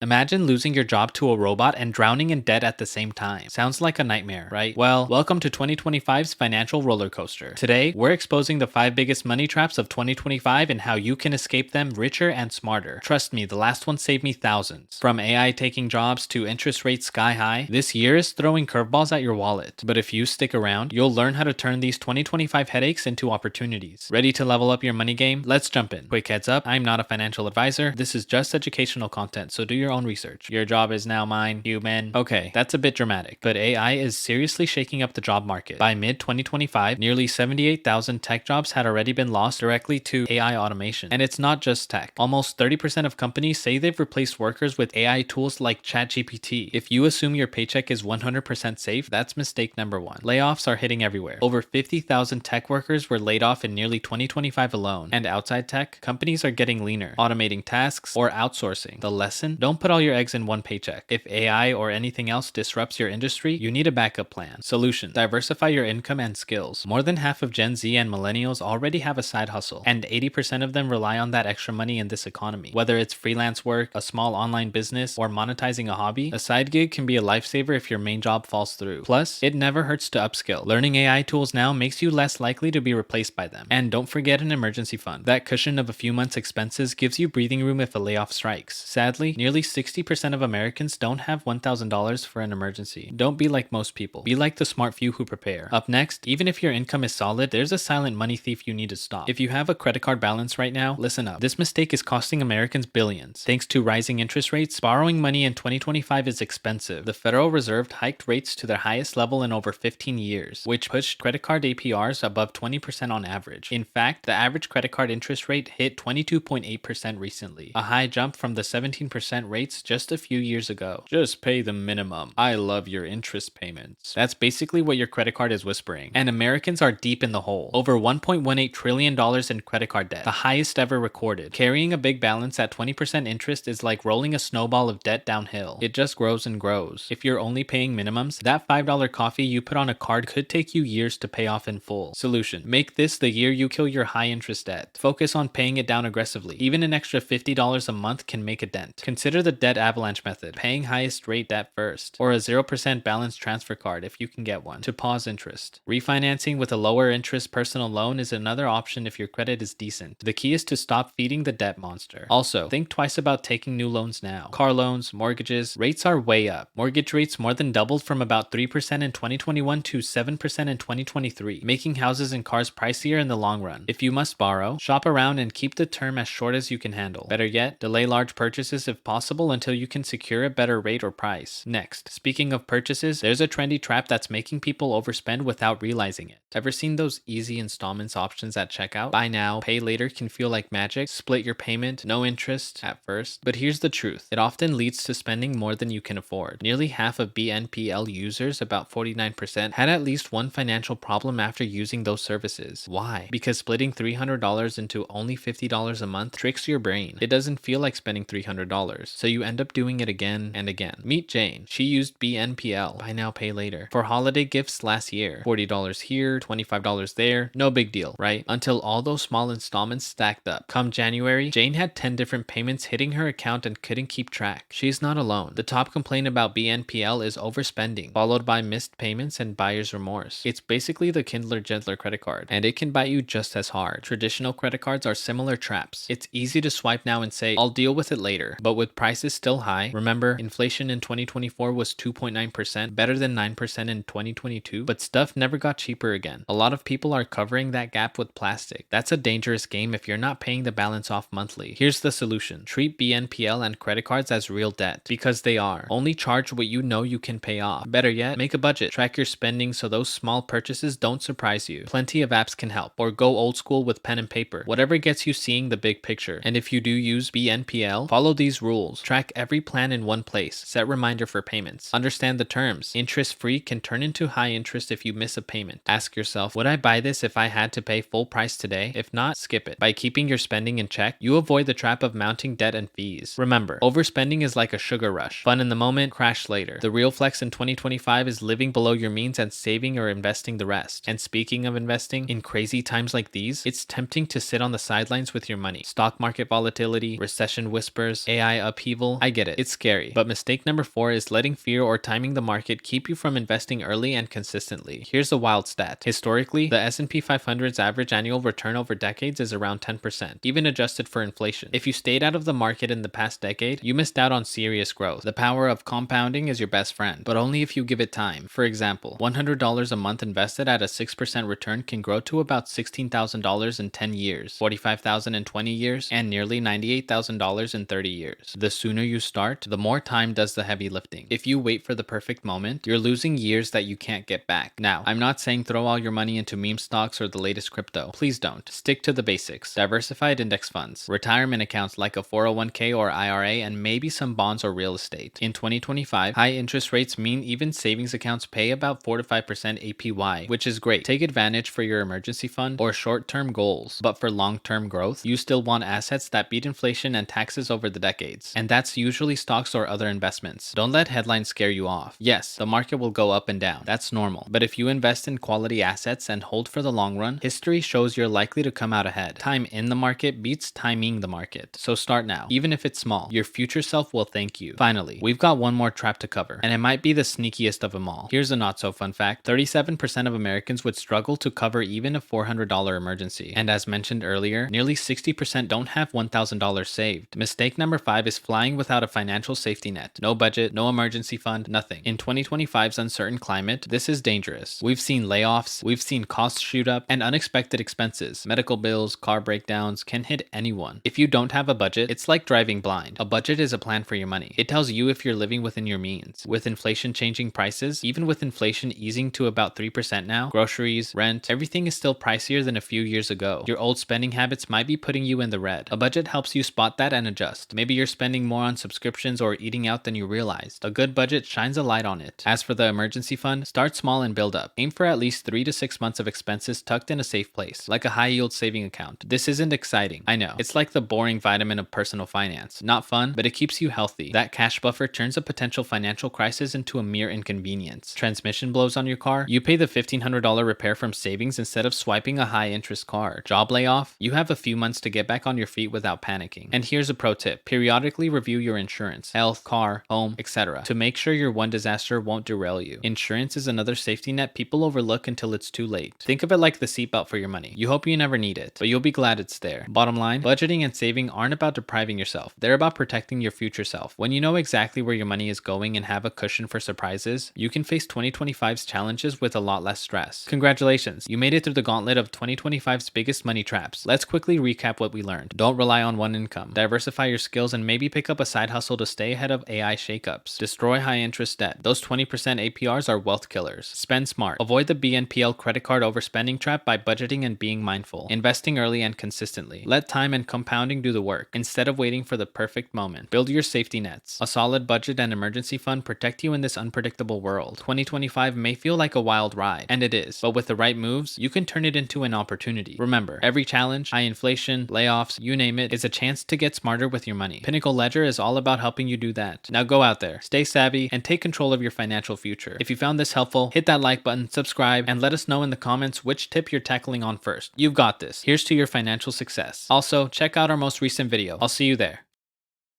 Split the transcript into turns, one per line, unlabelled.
Imagine losing your job to a robot and drowning in debt at the same time. Sounds like a nightmare, right? Well, welcome to 2025's Financial Rollercoaster. Today, we're exposing the 5 biggest money traps of 2025 and how you can escape them richer and smarter. Trust me, the last one saved me thousands. From AI taking jobs to interest rates sky high, this year is throwing curveballs at your wallet. But if you stick around, you'll learn how to turn these 2025 headaches into opportunities. Ready to level up your money game? Let's jump in. Quick heads up, I'm not a financial advisor. This is just educational content, so do your own research. Your job is now mine, human. Okay, that's a bit dramatic, but AI is seriously shaking up the job market. By mid 2025, nearly 78,000 tech jobs had already been lost directly to AI automation. And it's not just tech. Almost 30% of companies say they've replaced workers with AI tools like ChatGPT. If you assume your paycheck is 100% safe, that's mistake number one. Layoffs are hitting everywhere. Over 50,000 tech workers were laid off in nearly 2025 alone. And outside tech, companies are getting leaner, automating tasks, or outsourcing. The lesson? Don't put all your eggs in one paycheck. If AI or anything else disrupts your industry, you need a backup plan. Solution: diversify your income and skills. More than half of Gen Z and millennials already have a side hustle, and 80% of them rely on that extra money in this economy. Whether it's freelance work, a small online business, or monetizing a hobby, a side gig can be a lifesaver if your main job falls through. Plus, it never hurts to upskill. Learning AI tools now makes you less likely to be replaced by them. And don't forget an emergency fund. That cushion of a few months' expenses gives you breathing room if a layoff strikes. Sadly, nearly 60% of Americans don't have $1,000 for an emergency. Don't be like most people. Be like the smart few who prepare. Up next, even if your income is solid, there's a silent money thief you need to stop. If you have a credit card balance right now, listen up. This mistake is costing Americans billions. Thanks to rising interest rates, borrowing money in 2025 is expensive. The Federal Reserve hiked rates to their highest level in over 15 years, which pushed credit card APRs above 20% on average. In fact, the average credit card interest rate hit 22.8% recently, a high jump from the 17% rates just a few years ago. Just pay the minimum. I love your interest payments. That's basically what your credit card is whispering. And Americans are deep in the hole. Over $1.18 trillion in credit card debt, the highest ever recorded. Carrying a big balance at 20% interest is like rolling a snowball of debt downhill. It just grows and grows. If you're only paying minimums, that $5 coffee you put on a card could take you years to pay off in full. Solution: make this the year you kill your high interest debt. Focus on paying it down aggressively. Even an extra $50 a month can make a dent. Consider the debt avalanche method, paying highest rate debt first, or a 0% balance transfer card if you can get one, to pause interest. Refinancing with a lower interest personal loan is another option if your credit is decent. The key is to stop feeding the debt monster. Also, think twice about taking new loans now. Car loans, mortgages, rates are way up. Mortgage rates more than doubled from about 3% in 2021 to 7% in 2023, making houses and cars pricier in the long run. If you must borrow, shop around and keep the term as short as you can handle. Better yet, delay large purchases if possible until you can secure a better rate or price. Next, speaking of purchases, there's a trendy trap that's making people overspend without realizing it. Ever seen those easy installments options at checkout? Buy now, pay later can feel like magic. Split your payment, no interest at first. But here's the truth. It often leads to spending more than you can afford. Nearly half of BNPL users, about 49%, had at least one financial problem after using those services. Why? Because splitting $300 into only $50 a month tricks your brain. It doesn't feel like spending $300, so you end up doing it again and again. Meet Jane. She used BNPL, buy now, pay later, for holiday gifts last year. $40 here, $25 there, no big deal, right? Until all those small installments stacked up. Come January, Jane had 10 different payments hitting her account and couldn't keep track. She's not alone. The top complaint about BNPL is overspending, followed by missed payments and buyer's remorse. It's basically the Kindler Gentler credit card, and it can bite you just as hard. Traditional credit cards are similar traps. It's easy to swipe now and say, I'll deal with it later. But with prices still high, remember, inflation in 2024 was 2.9%, better than 9% in 2022, but stuff never got cheaper again. A lot of people are covering that gap with plastic. That's a dangerous game if you're not paying the balance off monthly. Here's the solution. Treat BNPL and credit cards as real debt, because they are. Only charge what you know you can pay off. Better yet, make a budget. Track your spending so those small purchases don't surprise you. Plenty of apps can help, or go old school with pen and paper. Whatever gets you seeing the big picture. And if you do use BNPL, follow these rules. Track every plan in one place. Set reminder for payments. Understand the terms. Interest-free can turn into high interest if you miss a payment. Ask yourself, would I buy this if I had to pay full price today? If not, skip it. By keeping your spending in check, you avoid the trap of mounting debt and fees. Remember, overspending is like a sugar rush. Fun in the moment, crash later. The real flex in 2025 is living below your means and saving or investing the rest. And speaking of investing, in crazy times like these, it's tempting to sit on the sidelines with your money. Stock market volatility, recession whispers, AI upheaval, upheaval, I get it. It's scary. But mistake number 4 is letting fear or timing the market keep you from investing early and consistently. Here's a wild stat. Historically, the S&P 500's average annual return over decades is around 10%, even adjusted for inflation. If you stayed out of the market in the past decade, you missed out on serious growth. The power of compounding is your best friend, but only if you give it time. For example, $100 a month invested at a 6% return can grow to about $16,000 in 10 years, $45,000 in 20 years, and nearly $98,000 in 30 years. The sooner you start, the more time does the heavy lifting. If you wait for the perfect moment, you're losing years that you can't get back. Now, I'm not saying throw all your money into meme stocks or the latest crypto. Please don't. Stick to the basics. Diversified index funds, retirement accounts like a 401k or IRA, and maybe some bonds or real estate. In 2025, high interest rates mean even savings accounts pay about 4 to 5% APY, which is great. Take advantage for your emergency fund or short-term goals. But for long-term growth, you still want assets that beat inflation and taxes over the decades. And that's usually stocks or other investments. Don't let headlines scare you off. Yes, the market will go up and down. That's normal. But if you invest in quality assets and hold for the long run, history shows you're likely to come out ahead. Time in the market beats timing the market. So start now. Even if it's small, your future self will thank you. Finally, we've got one more trap to cover, and it might be the sneakiest of them all. Here's a not so fun fact. 37% of Americans would struggle to cover even a $400 emergency. And as mentioned earlier, nearly 60% don't have $1,000 saved. Mistake number 5 is flying without a financial safety net. No budget, no emergency fund, nothing. In 2025's uncertain climate, this is dangerous. We've seen layoffs, we've seen costs shoot up, and unexpected expenses. Medical bills, car breakdowns can hit anyone. If you don't have a budget, it's like driving blind. A budget is a plan for your money. It tells you if you're living within your means. With inflation changing prices, even with inflation easing to about 3% now, groceries, rent, everything is still pricier than a few years ago. Your old spending habits might be putting you in the red. A budget helps you spot that and adjust. Maybe you're spending more on subscriptions or eating out than you realized. A good budget shines a light on it. As for the emergency fund, start small and build up. Aim for at least 3 to 6 months of expenses tucked in a safe place, like a high yield saving account. This isn't exciting. I know. It's like the boring vitamin of personal finance. Not fun, but it keeps you healthy. That cash buffer turns a potential financial crisis into a mere inconvenience. Transmission blows on your car? You pay the $1,500 repair from savings instead of swiping a high interest card. Job layoff? You have a few months to get back on your feet without panicking. And here's a pro tip. Periodically review your insurance, health, car, home, etc. to make sure your one disaster won't derail you. Insurance is another safety net people overlook until it's too late. Think of it like the seatbelt for your money. You hope you never need it, but you'll be glad it's there. Bottom line, budgeting and saving aren't about depriving yourself. They're about protecting your future self. When you know exactly where your money is going and have a cushion for surprises, you can face 2025's challenges with a lot less stress. Congratulations, you made it through the gauntlet of 2025's biggest money traps. Let's quickly recap what we learned. Don't rely on one income. Diversify your skills and maybe pick up a side hustle to stay ahead of AI shakeups. Destroy high interest debt. Those 20% APRs are wealth killers. Spend smart. Avoid the BNPL credit card overspending trap by budgeting and being mindful. Investing early and consistently. Let time and compounding do the work instead of waiting for the perfect moment. Build your safety nets. A solid budget and emergency fund protect you in this unpredictable world. 2025 may feel like a wild ride, and it is, but with the right moves, you can turn it into an opportunity. Remember, every challenge, high inflation, layoffs, you name it, is a chance to get smarter with your money. Pinnacle Ledger is all about helping you do that. Now go out there, stay savvy, and take control of your financial future. If you found this helpful, hit that like button, subscribe, and let us know in the comments which tip you're tackling on first. You've got this. Here's to your financial success. Also, check out our most recent video. I'll see you there.